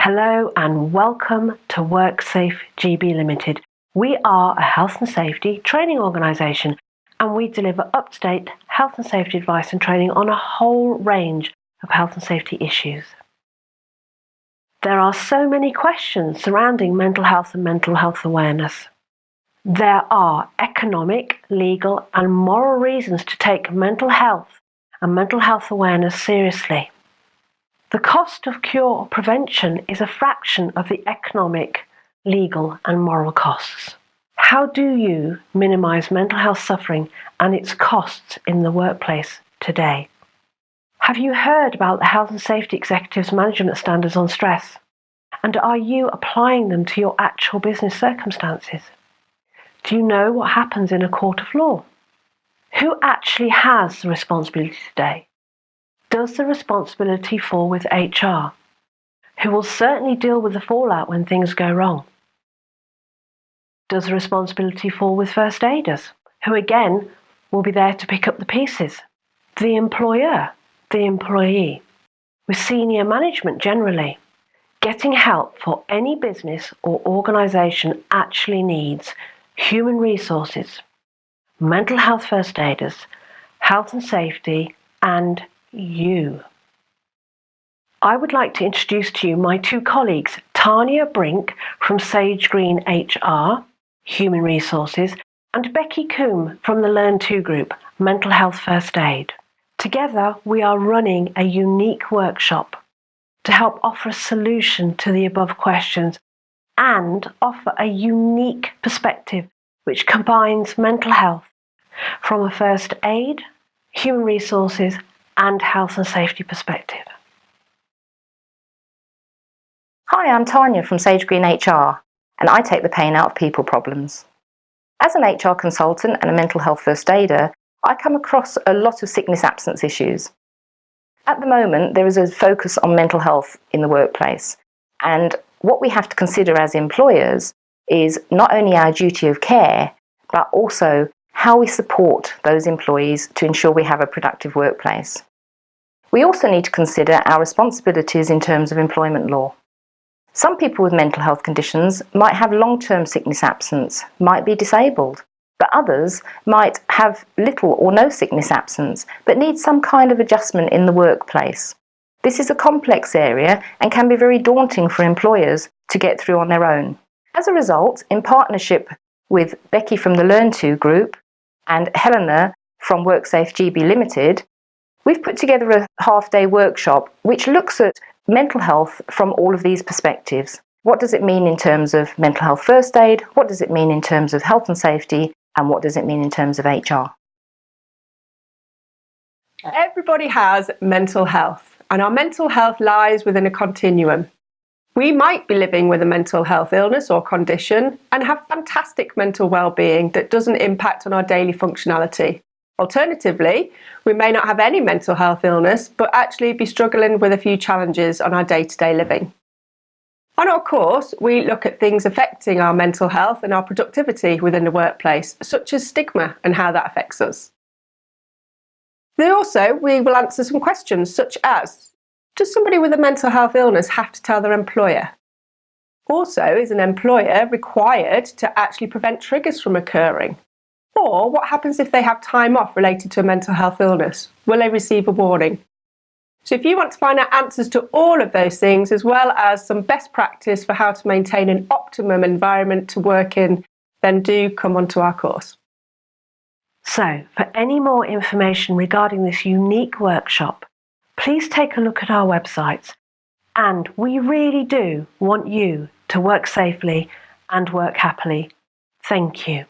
Hello and welcome to Worksafe GB Ltd. We are a health and safety training organisation and we deliver up-to-date health and safety advice and training on a whole range of health and safety issues. There are so many questions surrounding mental health and mental health awareness. There are economic, legal and moral reasons to take mental health and mental health awareness seriously. The cost of cure or prevention is a fraction of the economic, legal and moral costs. How do you minimise mental health suffering and its costs in the workplace today? Have you heard about the Health and Safety Executives Management Standards on Stress? And are you applying them to your actual business circumstances? Do you know what happens in a court of law? Who actually has the responsibility today? Does the responsibility fall with HR, who will certainly deal with the fallout when things go wrong? Does the responsibility fall with first aiders, who again will be there to pick up the pieces? The employer, the employee, with senior management generally. Getting help for any business or organisation actually needs human resources, mental health first aiders, health and safety, and you. I would like to introduce to you my two colleagues, Tarnya Brink from SageGreen HR, Human Resources, and Becki Coombe from the Learn2 Group, Mental Health First Aid. Together, we are running a unique workshop to help offer a solution to the above questions and offer a unique perspective which combines mental health from a first aid, human resources, and health and safety perspective. Hi, I'm Tarnya from SageGreen HR, and I take the pain out of people problems. As an HR consultant and a mental health first aider, I come across a lot of sickness absence issues. At the moment, there is a focus on mental health in the workplace, and what we have to consider as employers is not only our duty of care, but also how we support those employees to ensure we have a productive workplace. We also need to consider our responsibilities in terms of employment law. Some people with mental health conditions might have long-term sickness absence, might be disabled, but others might have little or no sickness absence, but need some kind of adjustment in the workplace. This is a complex area and can be very daunting for employers to get through on their own. As a result, in partnership with Becki from the Learn2 Group and Helena from Worksafe GB Ltd, we've put together a half-day workshop which looks at mental health from all of these perspectives. What does it mean in terms of mental health first aid? What does it mean in terms of health and safety? And what does it mean in terms of HR? Everybody has mental health, and our mental health lies within a continuum. We might be living with a mental health illness or condition and have fantastic mental well-being that doesn't impact on our daily functionality. Alternatively, we may not have any mental health illness, but actually be struggling with a few challenges on our day-to-day living. On our course, we look at things affecting our mental health and our productivity within the workplace, such as stigma and how that affects us. Then also, we will answer some questions such as, does somebody with a mental health illness have to tell their employer? Also, is an employer required to actually prevent triggers from occurring? Or what happens if they have time off related to a mental health illness? Will they receive a warning? So if you want to find out answers to all of those things, as well as some best practice for how to maintain an optimum environment to work in, then do come onto our course. So, for any more information regarding this unique workshop, please take a look at our websites. And we really do want you to work safely and work happily. Thank you.